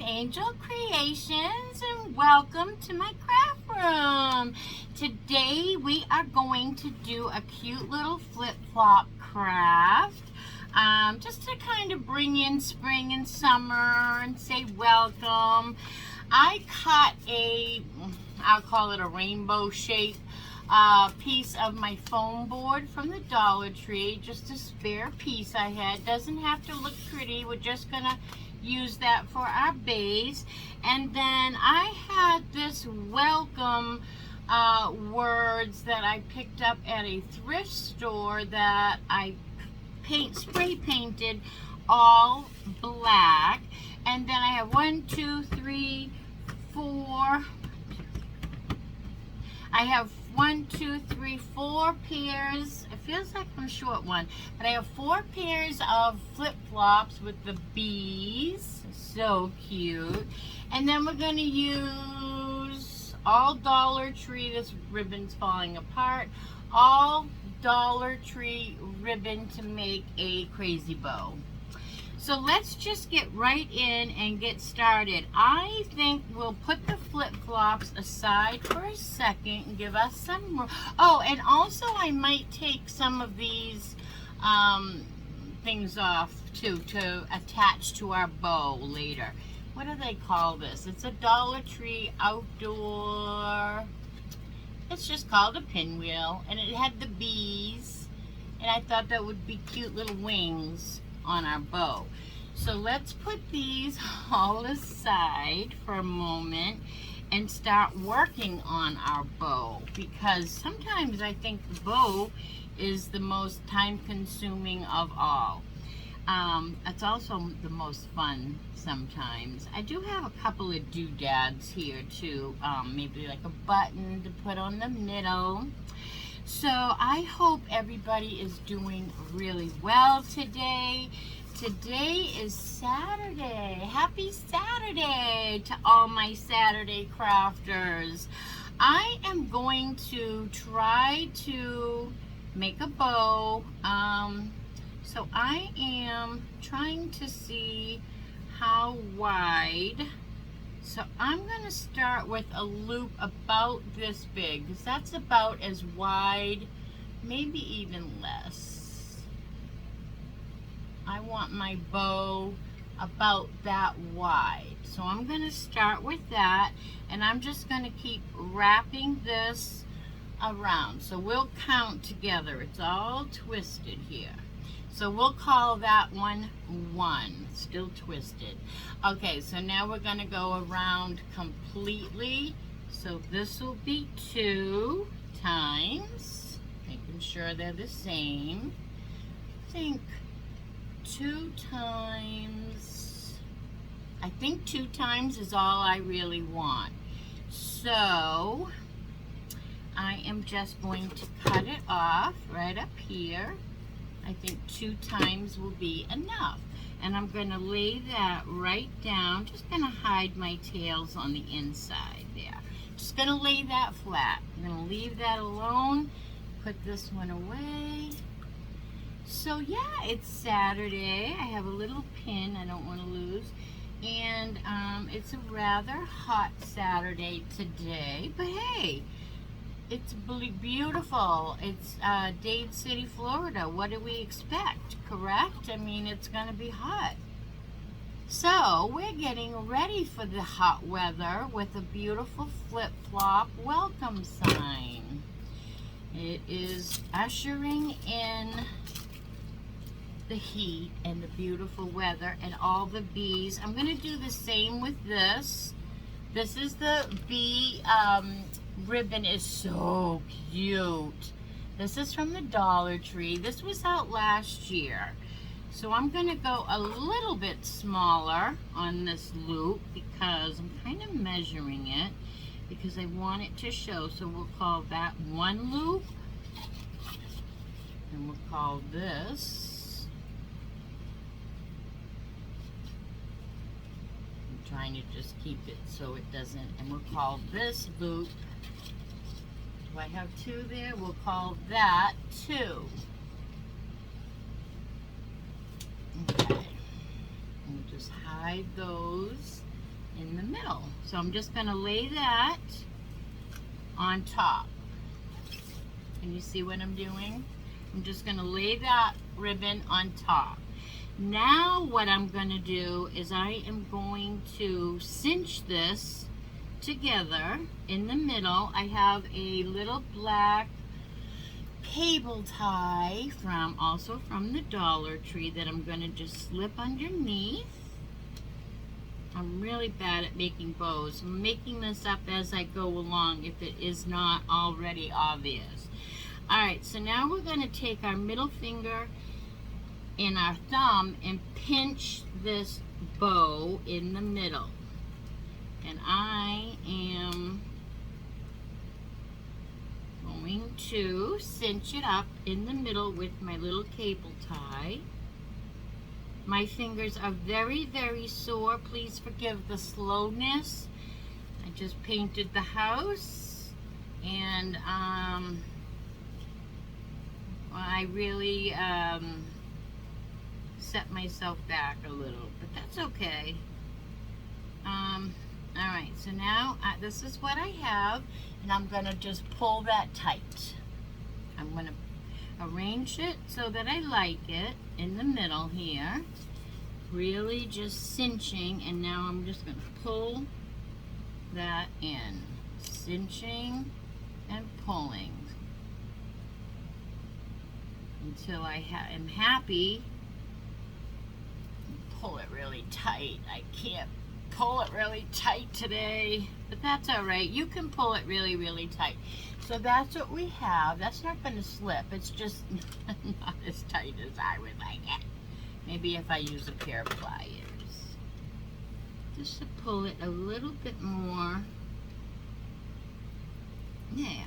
Angel Creations, and welcome to my craft room. Today we are going to do a cute little flip-flop craft, just to kind of bring in spring and summer and say welcome. I cut I'll call it a rainbow shape piece of my foam board from the Dollar Tree, just a spare piece I had. Doesn't have to look pretty, we're just gonna use that for our base. And then I had this welcome words that I picked up at a thrift store that I spray painted all black. And then I have 1, 2, 3, 4. I have 1, 2, 3, 4 pairs. It feels like I'm short one, but I have 4 pairs of flip-flops with the bees. So cute. And then we're going to use all Dollar Tree. This ribbon's falling apart. All Dollar Tree ribbon to make a crazy bow. So let's just get right in and get started. I think we'll put the flip-flops aside for a second and give us some more. Oh, and also I might take some of these things off too to attach to our bow later. What do they call this? It's a Dollar Tree outdoor. It's just called a pinwheel, and it had the bees, and I thought that would be cute little wings on our bow. So let's put these all aside for a moment and start working on our bow, because sometimes I think the bow is the most time consuming of all. It's also the most fun sometimes. I do have a couple of doodads here too, maybe like a button to put on the middle. So I hope everybody is doing really well today. Today is Saturday. Happy Saturday to all my Saturday crafters. I am going to try to make a bow. So I am trying to see how wide. So I'm going to start with a loop about this big, because that's about as wide, maybe even less. I want my bow about that wide. So I'm going to start with that, and I'm just going to keep wrapping this around. So we'll count together. It's all twisted here. So we'll call that one 1, still twisted. Okay, so now we're going to go around completely. So this will be 2 times, making sure they're the same. I think 2 times, I think 2 times is all I really want. So I am just going to cut it off right up here. I think 2 times will be enough. And I'm going to lay that right down. Just going to hide my tails on the inside there. Just going to lay that flat. I'm going to leave that alone. Put this one away. So yeah, it's Saturday. I have a little pin I don't want to lose. And it's a rather hot Saturday today. But hey, it's beautiful. It's Dade City, Florida. What do we expect, correct? I mean, it's going to be hot. So we're getting ready for the hot weather with a beautiful flip-flop welcome sign. It is ushering in the heat and the beautiful weather and all the bees. I'm going to do the same with this. This is the bee ribbon, is so cute. This is from the Dollar Tree. This was out last year. So I'm going to go a little bit smaller on this loop because I'm kind of measuring it because I want it to show. So we'll call that 1 loop. And we'll call this, I'm trying to just keep it so it doesn't, and we'll call this loop, do I have 2 there? We'll call that 2. Okay, and we'll just hide those in the middle. So I'm just going to lay that on top. Can you see what I'm doing? I'm just going to lay that ribbon on top. Now what I'm going to do is I am going to cinch this together in the middle. I have a little black cable tie also from the Dollar Tree that I'm going to just slip underneath. I'm really bad at making bows. I'm making this up as I go along if it is not already obvious. Alright, so now we're going to take our middle finger and our thumb and pinch this bow in the middle. And I am going to cinch it up in the middle with my little cable tie. My fingers are very, very sore. Please forgive the slowness. I just painted the house, and I really set myself back a little, but that's okay. Alright, so now this is what I have, and I'm going to just pull that tight. I'm going to arrange it so that I like it in the middle here. Really just cinching, and now I'm just going to pull that in. Cinching and pulling until I am happy. Pull it really tight. I can't pull it really tight today, but that's all right. You can pull it really, really tight. So that's what we have. That's not going to slip. It's just not as tight as I would like it. Maybe if I use a pair of pliers. Just to pull it a little bit more. Yeah.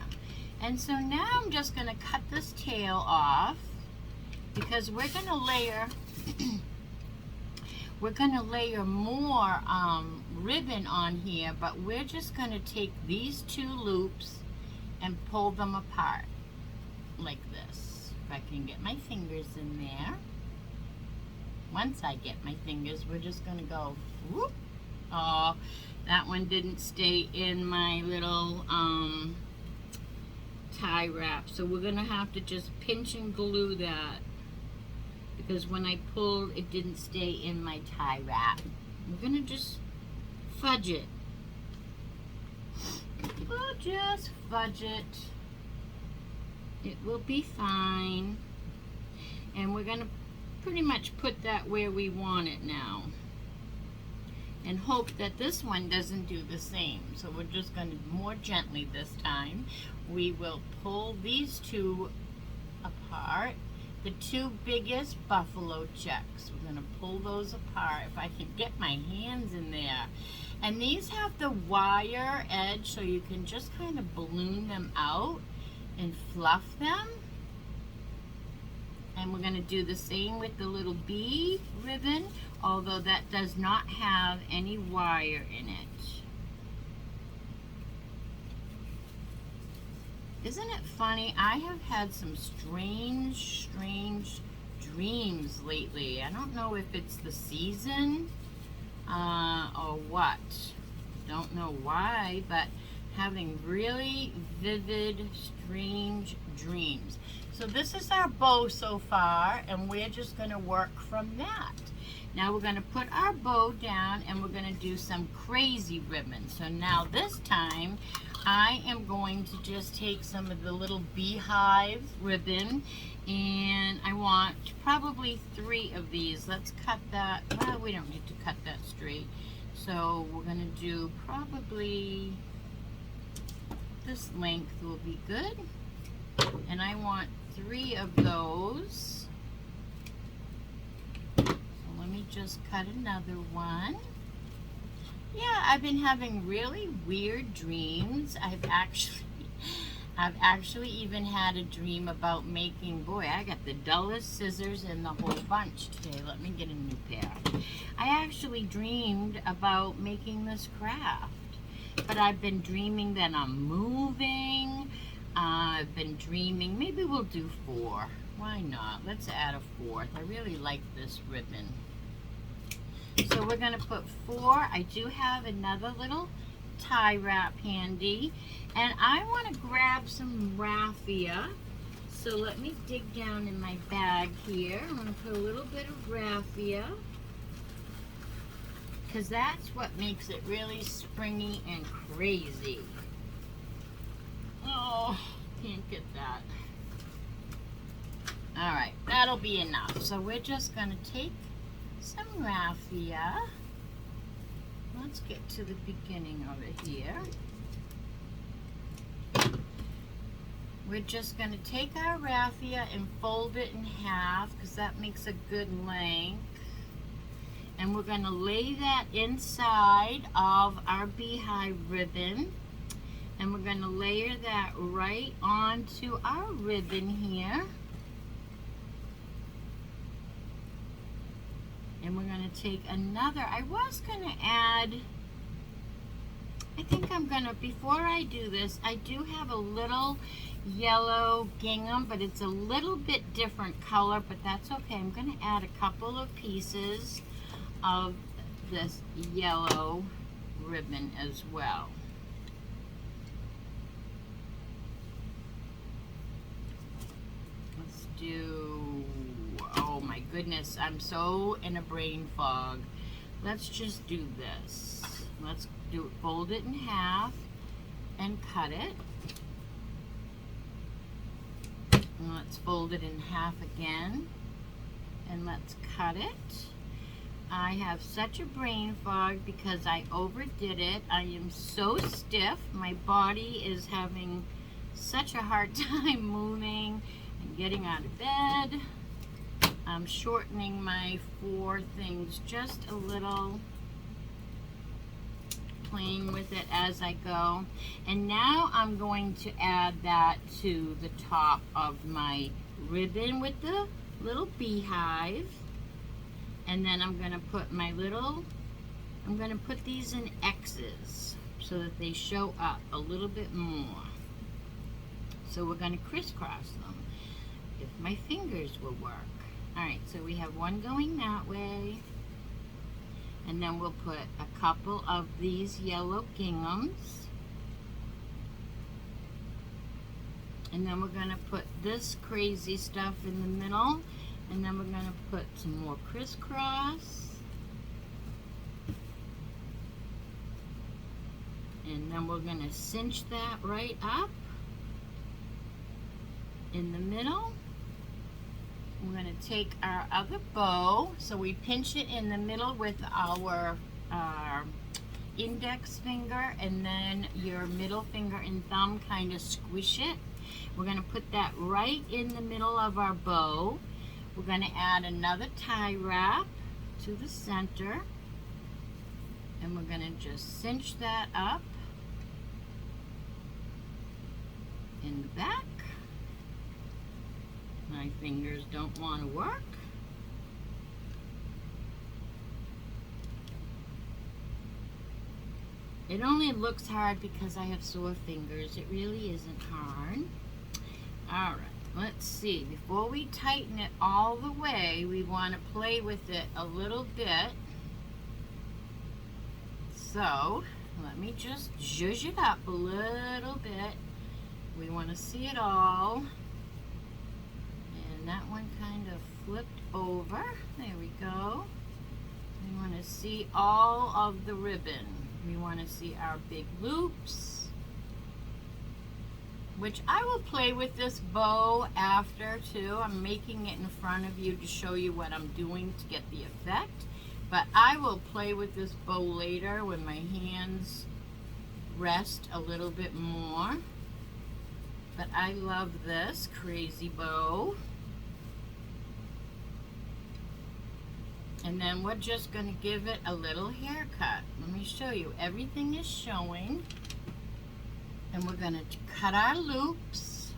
And so now I'm just going to cut this tail off because we're going to layer we're going to layer more ribbon on here, but we're just going to take these two loops and pull them apart like this. If I can get my fingers in there. Once I get my fingers, we're just going to go whoop. Oh, that one didn't stay in my little tie wrap, so we're going to have to just pinch and glue that, because when I pulled, it didn't stay in my tie wrap. We're going to just fudge it. We'll just fudge it. It will be fine. And we're going to pretty much put that where we want it now. And hope that this one doesn't do the same. So we're just going to more gently this time. We will pull these two apart. The two biggest buffalo checks. We're going to pull those apart if I can get my hands in there. And these have the wire edge, so you can just kind of balloon them out and fluff them. And we're going to do the same with the little bee ribbon, although that does not have any wire in it. Isn't it funny? I have had some strange dreams lately. I don't know if it's the season or what. Don't know why, but having really vivid, strange dreams. So this is our bow so far, and we're just going to work from that. Now we're going to put our bow down, and we're going to do some crazy ribbon. So now this time, I am going to just take some of the little beehive ribbon, and I want probably 3 of these. Let's cut that. Well, we don't need to cut that straight. So we're going to do probably this length will be good. And I want 3 of those. So let me just cut another one. Yeah, I've been having really weird dreams. I've actually even had a dream about making, boy, I got the dullest scissors in the whole bunch today. Let me get a new pair. I actually dreamed about making this craft, but I've been dreaming that I'm moving. I've been dreaming, maybe we'll do 4. Why not? Let's add a 4th. I really like this ribbon. So we're going to put 4. I do have another little tie wrap handy. And I want to grab some raffia. So let me dig down in my bag here. I'm going to put a little bit of raffia, because that's what makes it really springy and crazy. Oh, can't get that. All right, that'll be enough. So we're just going to take some raffia. Let's get to the beginning of it here. We're just going to take our raffia and fold it in half, because that makes a good length. And we're going to lay that inside of our beehive ribbon. And we're going to layer that right onto our ribbon here. And we're going to take another. I was going to add, I think I'm going to, before I do this, I do have a little yellow gingham, but it's a little bit different color, but that's okay. I'm going to add a couple of pieces of this yellow ribbon as well. Let's do, oh my goodness, I'm so in a brain fog. Let's just do this. Let's do it, fold it in half and cut it. And let's fold it in half again and let's cut it. I have such a brain fog because I overdid it. I am so stiff. My body is having such a hard time moving and getting out of bed. I'm shortening my 4 things just a little, playing with it as I go. And now I'm going to add that to the top of my ribbon with the little beehive. And then I'm going to put my little, I'm going to put these in X's so that they show up a little bit more. So we're going to crisscross them, if my fingers will work. Alright, so we have one going that way. And then we'll put a couple of these yellow ginghams. And then we're going to put this crazy stuff in the middle. And then we're going to put some more crisscross. And then we're going to cinch that right up in the middle. We're going to take our other bow, so we pinch it in the middle with our index finger, and then your middle finger and thumb kind of squish it. We're going to put that right in the middle of our bow. We're going to add another tie wrap to the center, and we're going to just cinch that up in the back. My fingers don't want to work. It only looks hard because I have sore fingers. It really isn't hard. Alright, let's see. Before we tighten it all the way, we want to play with it a little bit. So, let me just zhuzh it up a little bit. We want to see it all. That one kind of flipped over. There we go. We want to see all of the ribbon. We want to see our big loops, which I will play with this bow after too. I'm making it in front of you to show you what I'm doing to get the effect, but I will play with this bow later when my hands rest a little bit more. But I love this crazy bow. And then we're just going to give it a little haircut. Let me show you. Everything is showing. And we're going to cut our loops.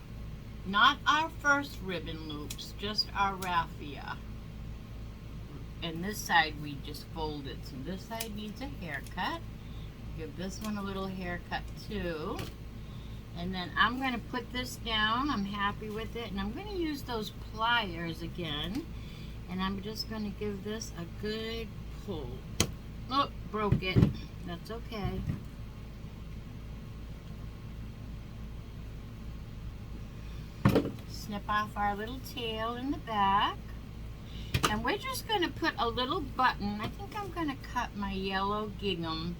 Not our first ribbon loops, just our raffia. And this side we just folded. So this side needs a haircut. Give this one a little haircut too. And then I'm going to put this down. I'm happy with it. And I'm going to use those pliers again. And I'm just going to give this a good pull. Oh, broke it. That's okay. Snip off our little tail in the back. And we're just going to put a little button. I think I'm going to cut my yellow gingham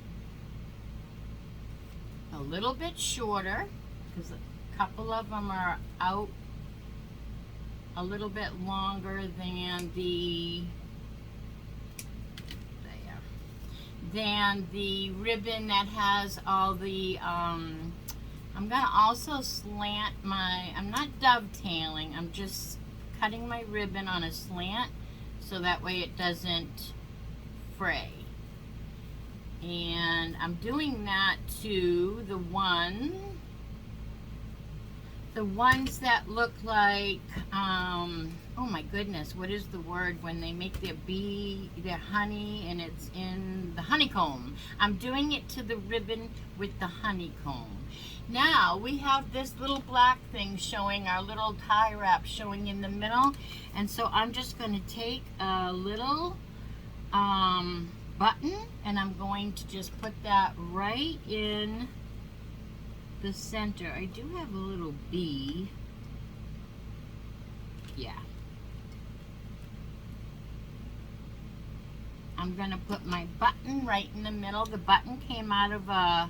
a little bit shorter because a couple of them are out a little bit longer than the ribbon that has all the I'm going to also slant my, I'm not dovetailing, I'm just cutting my ribbon on a slant so that way it doesn't fray. And I'm doing that to the ones that look like, oh my goodness, what is the word when they make their honey and it's in the honeycomb. I'm doing it to the ribbon with the honeycomb. Now we have this little black thing showing, our little tie wrap showing in the middle, and so I'm just going to take a little button and I'm going to just put that right in the center. I do have a little bee. Yeah. I'm going to put my button right in the middle. The button came out of a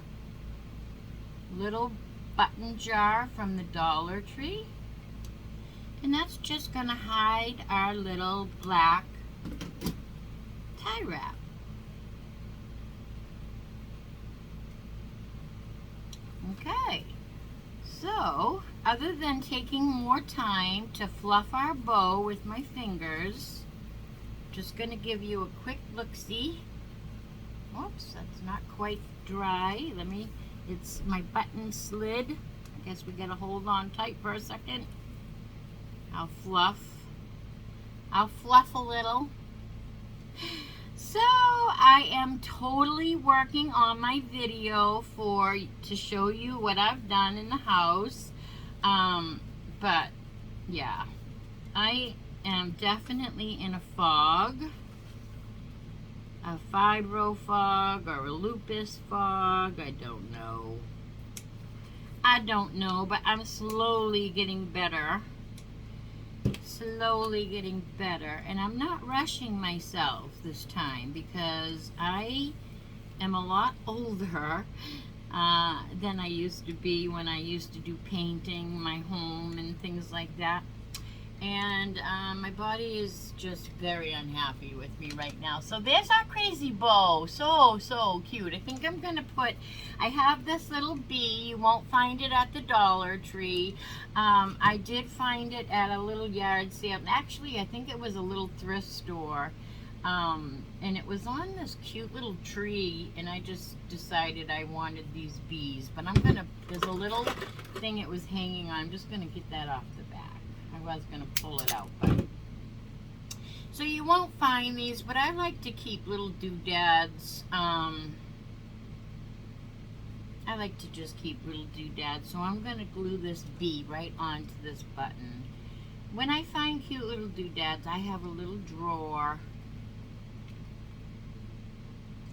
little button jar from the Dollar Tree. And that's just going to hide our little black tie wrap. Okay, so other than taking more time to fluff our bow with my fingers, just going to give you a quick look-see. Oops, that's not quite dry. It's my button slid. I guess we gotta hold on tight for a second. I'll fluff a little. So I am totally working on my video to show you what I've done in the house. But yeah, I am definitely in a fog. A fibro fog or a lupus fog, I don't know. But I'm slowly getting better. And I'm not rushing myself this time because I am a lot older than I used to be when I used to do painting my home and things like that. And my body is just very unhappy with me right now. So there's our crazy bow. So cute. I think I'm going to I have this little bee. You won't find it at the Dollar Tree. I did find it at a little yard sale. Actually, I think it was a little thrift store. And it was on this cute little tree. And I just decided I wanted these bees. But there's a little thing it was hanging on. I'm just going to get that off the back. I was going to pull it out, but so you won't find these, but I like to keep little doodads. I like to just keep little doodads, so I'm going to glue this bee right onto this button. When I find cute little doodads, I have a little drawer,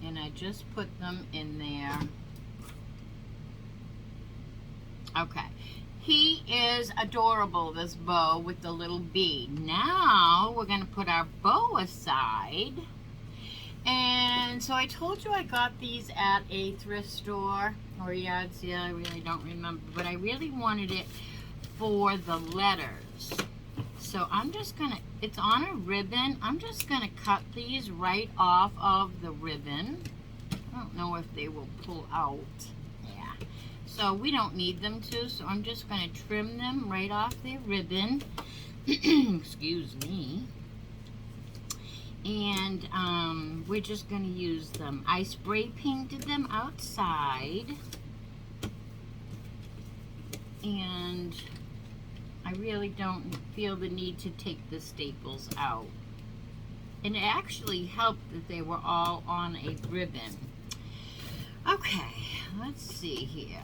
and I just put them in there. Okay. He is adorable, this bow with the little bee. Now we're going to put our bow aside. And so I told you I got these at a thrift store or yard sale. I really don't remember. But I really wanted it for the letters. So I'm just going to, it's on a ribbon. I'm just going to cut these right off of the ribbon. I don't know if they will pull out. So we don't need them to, so I'm just going to trim them right off their ribbon. Excuse me. And we're just going to use them. I spray painted them outside. And I really don't feel the need to take the staples out. And it actually helped that they were all on a ribbon. Okay, let's see here.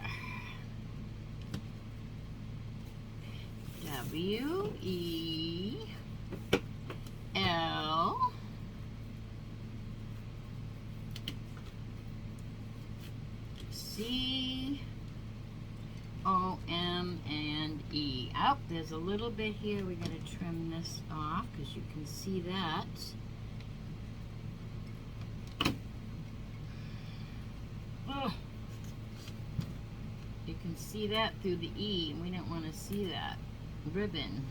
W-E-L C-O-M-and-E. Oh, there's a little bit here. We're going to trim this off because you can see that. Oh. You can see that through the E, and we don't want to see that ribbon.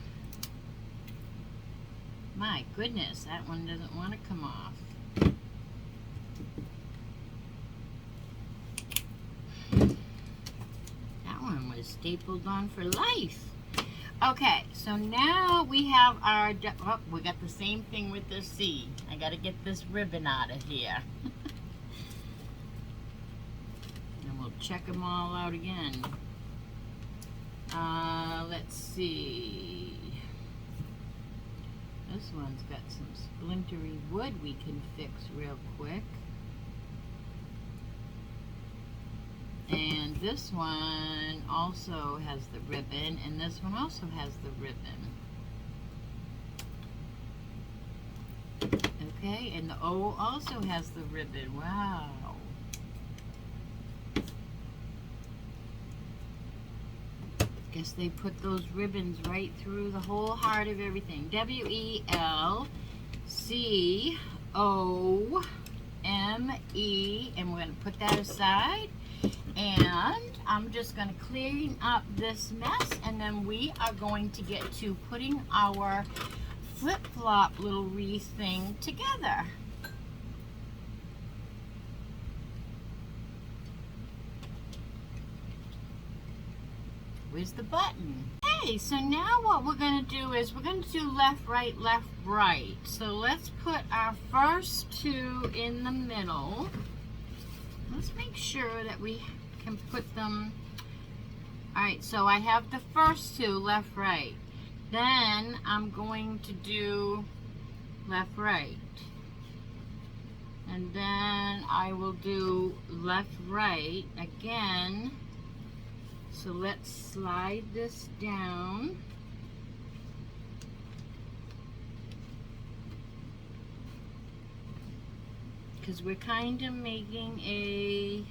My goodness, that one doesn't want to come off. That one was stapled on for life. Okay, so now we have our, oh, we got the same thing with the C. I got to get this ribbon out of here. And we'll check them all out again. Let's see. This one's got some splintery wood we can fix real quick. And this one also has the ribbon, and this one also has the ribbon. Okay, and the O also has the ribbon. Wow. Guess they put those ribbons right through the whole heart of everything. W-E-L-C-O-M-E, and we're going to put that aside. And I'm just going to clean up this mess, and then we are going to get to putting our flip-flop little wreath thing together. Where's the button? Okay, so now what we're going to do is we're going to do left, right, left, right. So let's put our first two in the middle. Let's make sure that we can put them. Alright, so I have the first two, left, right. Then I'm going to do left, right. And then I will do left, right again. So let's slide this down. Because we're kind of making a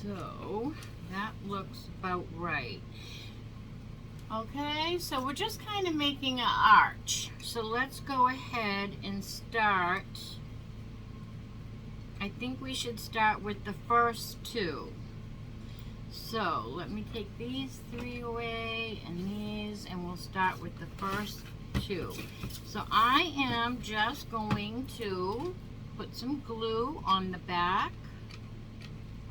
so that looks about right. Okay, so we're just kind of making an arch. So let's go ahead and start. I think we should start with the first two. So let me take these three away and these, and we'll start with the first two. So I am just going to put some glue on the back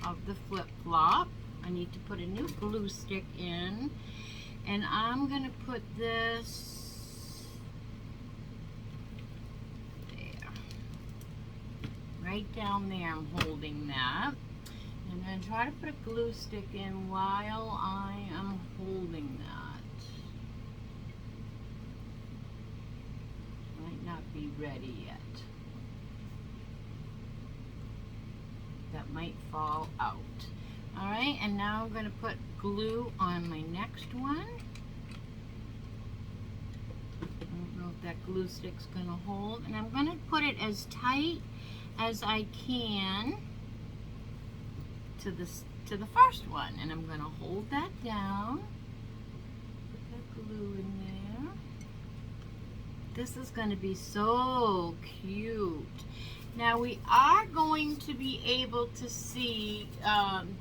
of the flip-flop. I need to put a new glue stick in, and I'm going to put this right down there. I'm holding that, and then try to put a glue stick in while I am holding that. Might not be ready yet. That might fall out. Alright, and now I'm going to put glue on my next one. I don't know if that glue stick's going to hold, and I'm going to put it as tight as I can to the first one, and I'm going to hold that down, put that glue in there. This is going to be so cute. Now we are going to be able to see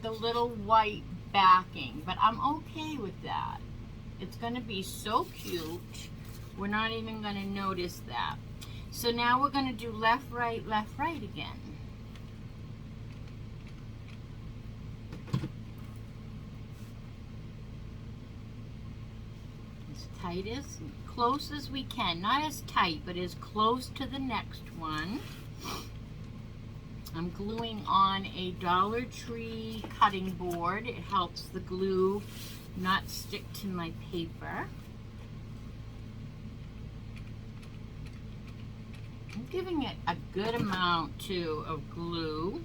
the little white backing, but I'm okay with that. It's going to be so cute, we're not even going to notice that. So now we're going to do left, right again. As tight as, close as we can. Not as tight, but as close to the next one. I'm gluing on a Dollar Tree cutting board. It helps the glue not stick to my paper. I'm giving it a good amount too of glue.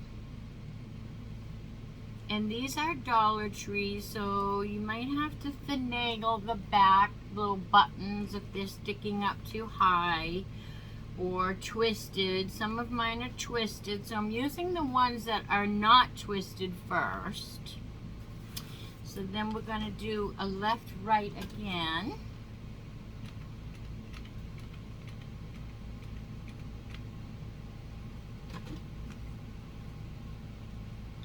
And these are Dollar Tree, so you might have to finagle the back little buttons if they're sticking up too high. or twisted. Some of mine are twisted, so I'm using the ones that are not twisted first. So then we're going to do a left right again.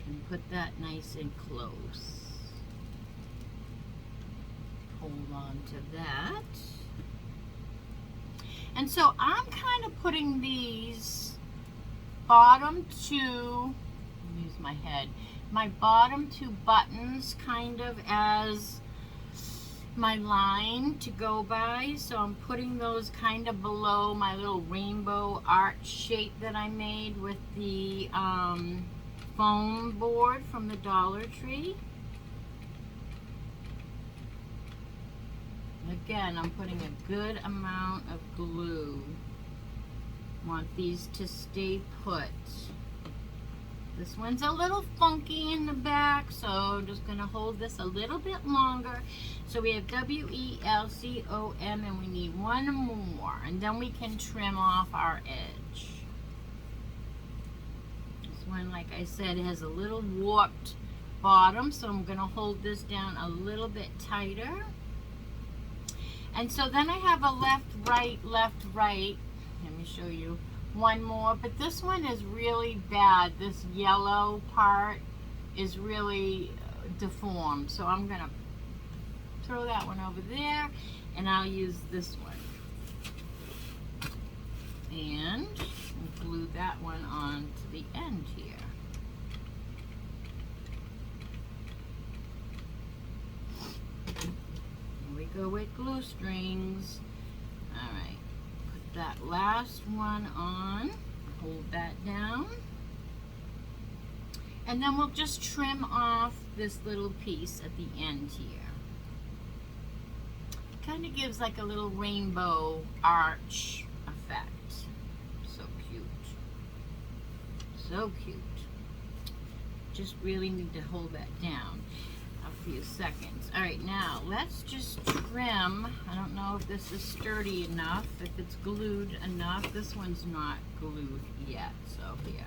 And put that nice and close. Hold on to that. And so I'm kind of putting these bottom two, use my head, my bottom two buttons kind of as my line to go by. So I'm putting those kind of below my little rainbow arch shape that I made with the foam board from the Dollar Tree. Again, I'm putting a good amount of glue. Want these to stay put. This one's a little funky in the back, so I'm just going to hold this a little bit longer. So we have W-E-L-C-O-M, and we need one more, and then we can trim off our edge. This one, like I said, has a little warped bottom, so I'm going to hold this down a little bit tighter. And so then I have a left, right. Let me show you one more, but this one is really bad. This yellow part is really deformed. So I'm going to throw that one over there, and I'll use this one. And glue that one on to the end here. Go with glue strings. Alright, put that last one on, hold that down, and then we'll just trim off this little piece at the end here. Kind of gives like a little rainbow arch effect. So cute. So cute. Just really need to hold that down a few seconds. Alright, now let's just trim. I don't know if this is sturdy enough, if it's glued enough. This one's not glued yet, so here.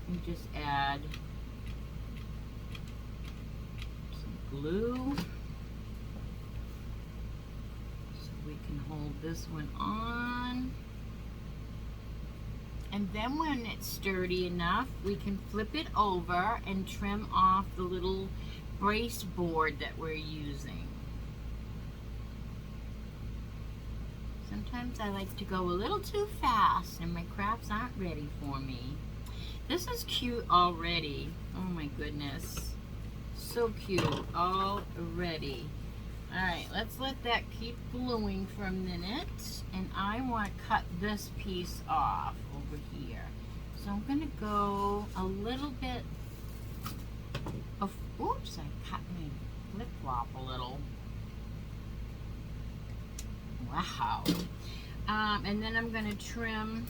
You just add some glue so we can hold this one on. And then when it's sturdy enough, we can flip it over and trim off the little brace board that we're using. Sometimes I like to go a little too fast and my crafts aren't ready for me. This is cute already. Oh my goodness. So cute already. Alright, let's let that keep gluing for a minute. And I want to cut this piece off over here. So I'm going to go a little bit of, oops, I cut my flip-flop a little. Wow. And then I'm going to trim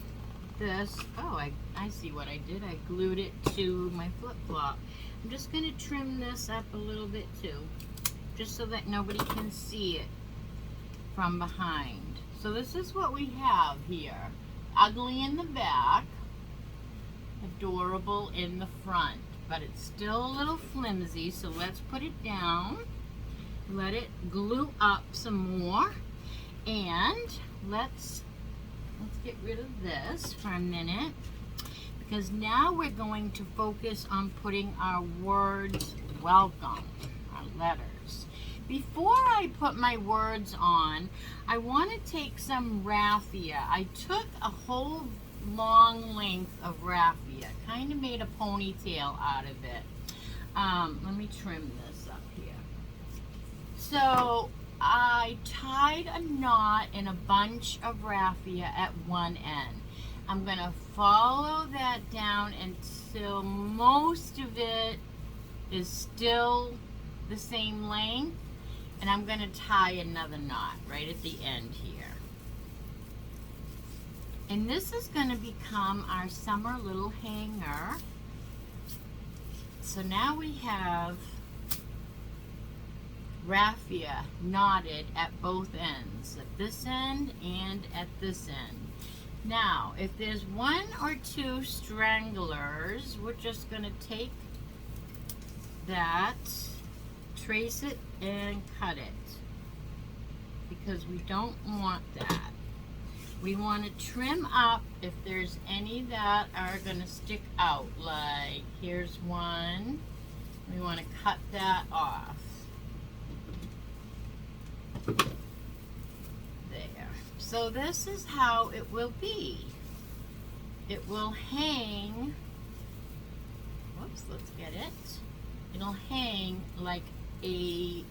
this. Oh, I see what I did. I glued it to my flip-flop. I'm just going to trim this up a little bit too, just so that nobody can see it from behind. So this is what we have here. Ugly in the back, adorable in the front, but it's still a little flimsy, so let's put it down, let it glue up some more, and let's get rid of this for a minute, because now we're going to focus on putting our words welcome, our letters. Before I put my words on, I want to take some raffia. I took a whole long length of raffia, kind of made a ponytail out of it. Let me trim this up here. So I tied a knot in a bunch of raffia at one end. I'm going to follow that down until most of it is still the same length, and I'm going to tie another knot right at the end here. And this is going to become our summer little hanger. So now we have raffia knotted at both ends, at this end and at this end. Now, if there's one or two stranglers, we're just going to take that, trace it, and cut it. Because we don't want that. We want to trim up if there's any that are going to stick out. Like, here's one. We want to cut that off. There. So this is how it will be. It will hang. Whoops, let's get it. It'll hang like a,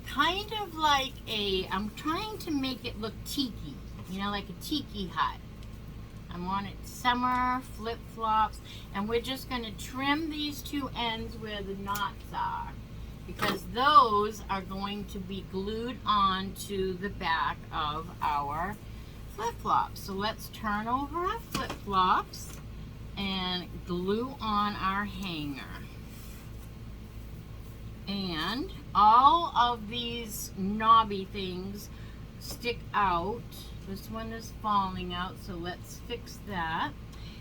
kind of like a, I'm trying to make it look tiki, you know, like a tiki hut. I want it summer, flip-flops, and we're just going to trim these two ends where the knots are, because those are going to be glued on to the back of our flip-flops. So let's turn over our flip-flops and glue on our hanger. And all of these knobby things stick out. This one is falling out, so let's fix that.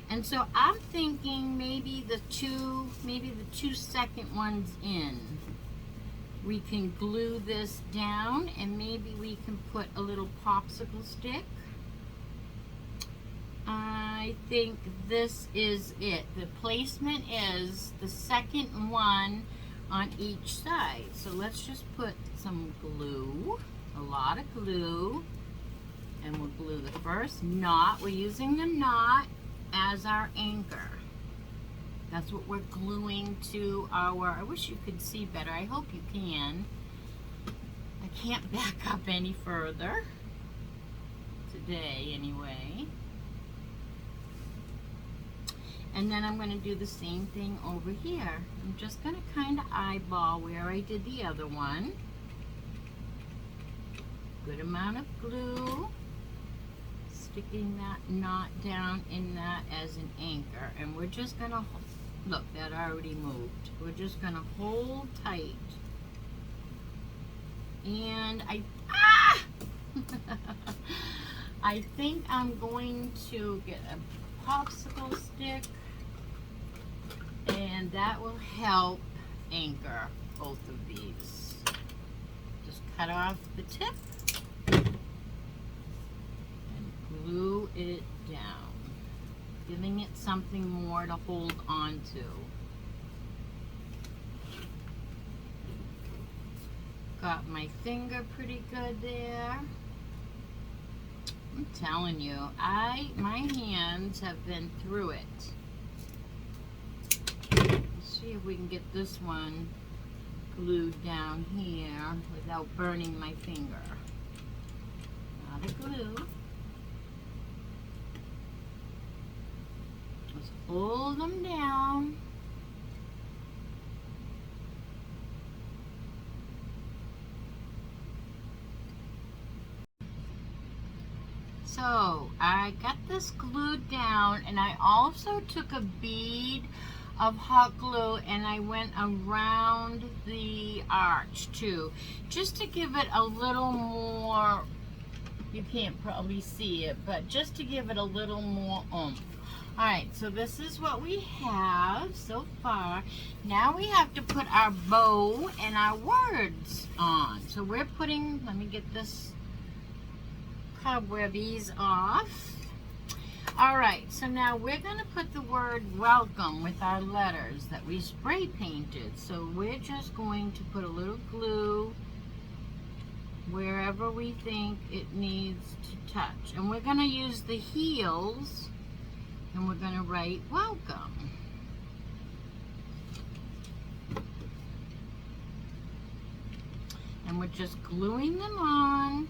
And so I'm thinking maybe the two second ones in, we can glue this down, and maybe we can put a little popsicle stick. I think this is it. The placement is the second one on each side. So let's just put some glue, a lot of glue, and we'll glue the first knot. We're using the knot as our anchor. That's what we're gluing to our, I wish you could see better. I hope you can. I can't back up any further today anyway. And then I'm going to do the same thing over here. I'm just going to kind of eyeball where I did the other one. Good amount of glue. Sticking that knot down in that as an anchor. And we're just going to, look, that already moved. We're just going to hold tight. And I think I'm going to get a popsicle stick, and that will help anchor both of these. Just cut off the tip and glue it down, giving it something more to hold on to. Got my finger pretty good there. I'm telling you, my hands have been through it. Let's see if we can get this one glued down here without burning my finger. Not a glue. Just hold them down. So I got this glued down, and I also took a bead of hot glue and I went around the arch too, just to give it a little more, you can't probably see it, but just to give it a little more oomph. Alright, so this is what we have so far. Now we have to put our bow and our words on. So we're putting, let me get this cobwebbies off. Alright, so now we're going to put the word welcome with our letters that we spray painted. So we're just going to put a little glue wherever we think it needs to touch. And we're going to use the heels, and we're going to write welcome. And we're just gluing them on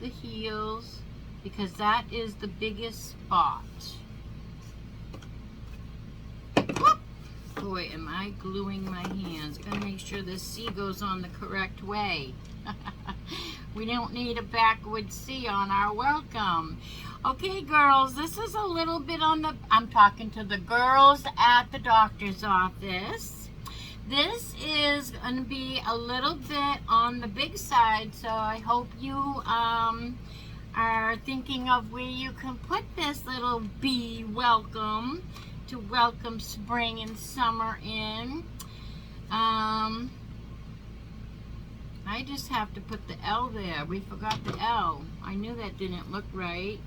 the heels, because that is the biggest spot. Whoop! Boy, am I gluing my hands. Gotta make sure the C goes on the correct way. We don't need a backward C on our welcome. Okay, girls, this is a little bit on the, I'm talking to the girls at the doctor's office. This is going to be a little bit on the big side, so I hope you are thinking of where you can put this little bee welcome to welcome spring and summer in. I just have to put the L there. We forgot the L. I knew that didn't look right.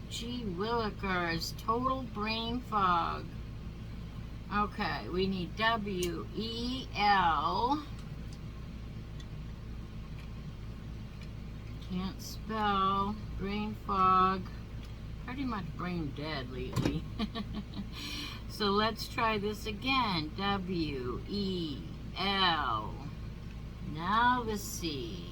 Gee willikers, total brain fog. Okay, we need W-E-L. Can't spell. Brain fog. Pretty much brain dead lately. So let's try this again. W-E-L. Now the C.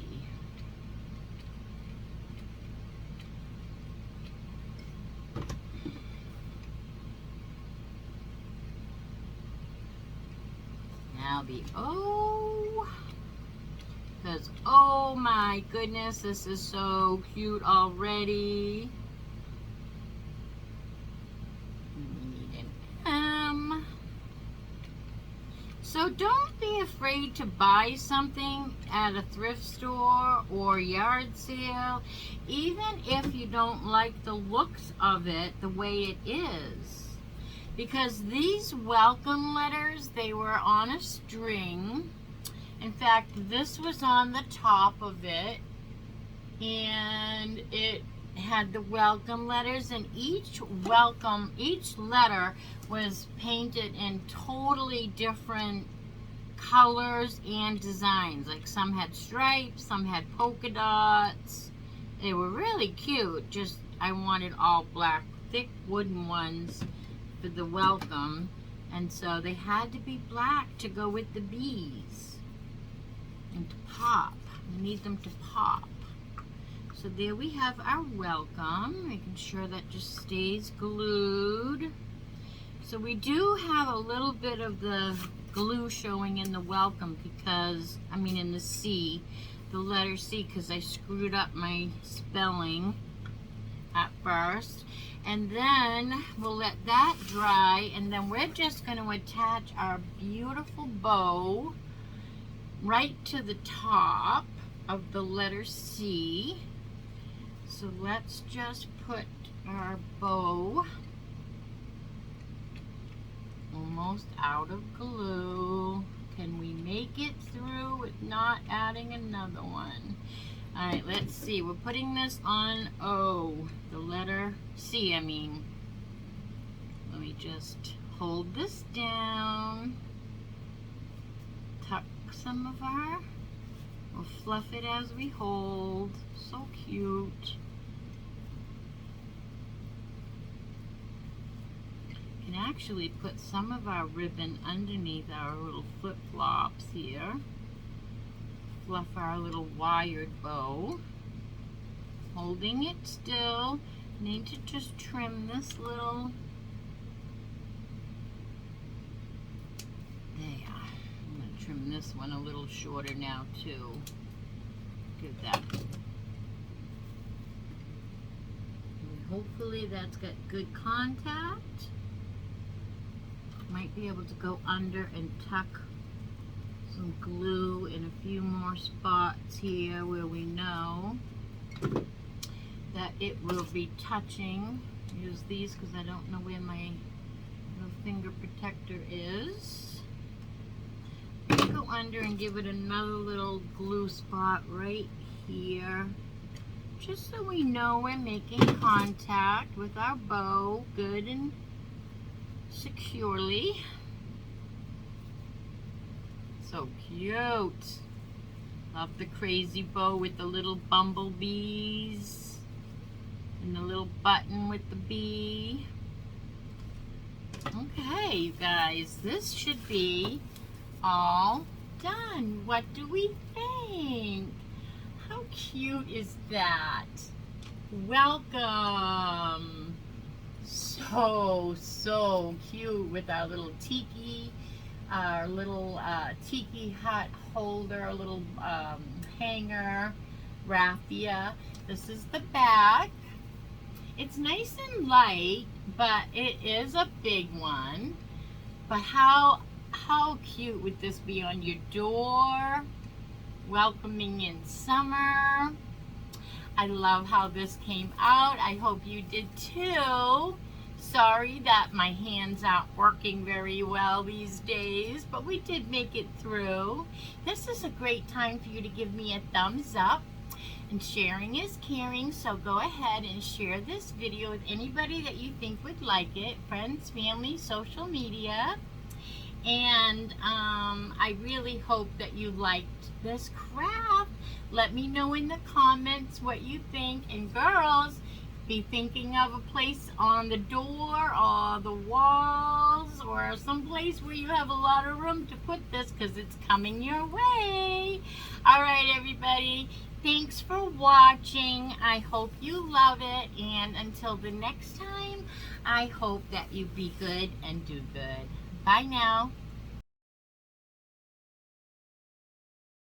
Now the O. Because, oh my goodness, this is so cute already. We need an M. So don't be afraid to buy something at a thrift store or yard sale, even if you don't like the looks of it the way it is. Because these welcome letters, they were on a string. In fact, this was on the top of it, and it had the welcome letters, and each letter was painted in totally different colors and designs. Like some had stripes, some had polka dots. They were really cute. Just I wanted all black, thick wooden ones for the welcome, and so they had to be black to go with the bees and to pop. We need them to pop. So there we have our welcome, making sure that just stays glued. So we do have a little bit of the glue showing in the welcome because, I mean in the C, the letter C, because I screwed up my spelling at first. And then we'll let that dry, and then we're just going to attach our beautiful bow right to the top of the letter C. So let's just put our bow almost out of glue. Can we make it through with not adding another one? Alright, let's see. We're putting this on O, the letter C, I mean. Let me just hold this down. Tuck some of our, we'll fluff it as we hold. So cute. Can actually put some of our ribbon underneath our little flip-flops here. Fluff our little wired bow. Holding it still. Need to just trim this little. There. I'm going to trim this one a little shorter now too. Give that. And hopefully that's got good contact. Might be able to go under and tuck some glue in a few more spots here where we know that it will be touching. Use these because I don't know where my little finger protector is. Go under and give it another little glue spot right here, just so we know we're making contact with our bow good and securely. So cute. Love the crazy bow with the little bumblebees and the little button with the bee. Okay, you guys, this should be all done. What do we think? How cute is that? Welcome. So cute with our little tiki, our little tiki hut holder, a little hanger, raffia. This is the back. It's nice and light, but it is a big one. But how cute would this be on your door? Welcoming in summer. I love how this came out. I hope you did too. Sorry that my hands aren't working very well these days, but we did make it through. This is a great time for you to give me a thumbs up. And sharing is caring, so go ahead and share this video with anybody that you think would like it. Friends, family, social media. And I really hope that you liked this craft. Let me know in the comments what you think. And girls, be thinking of a place on the door or the walls or someplace where you have a lot of room to put this, because it's coming your way. All right, everybody. Thanks for watching. I hope you love it. And until the next time, I hope that you be good and do good. Bye now.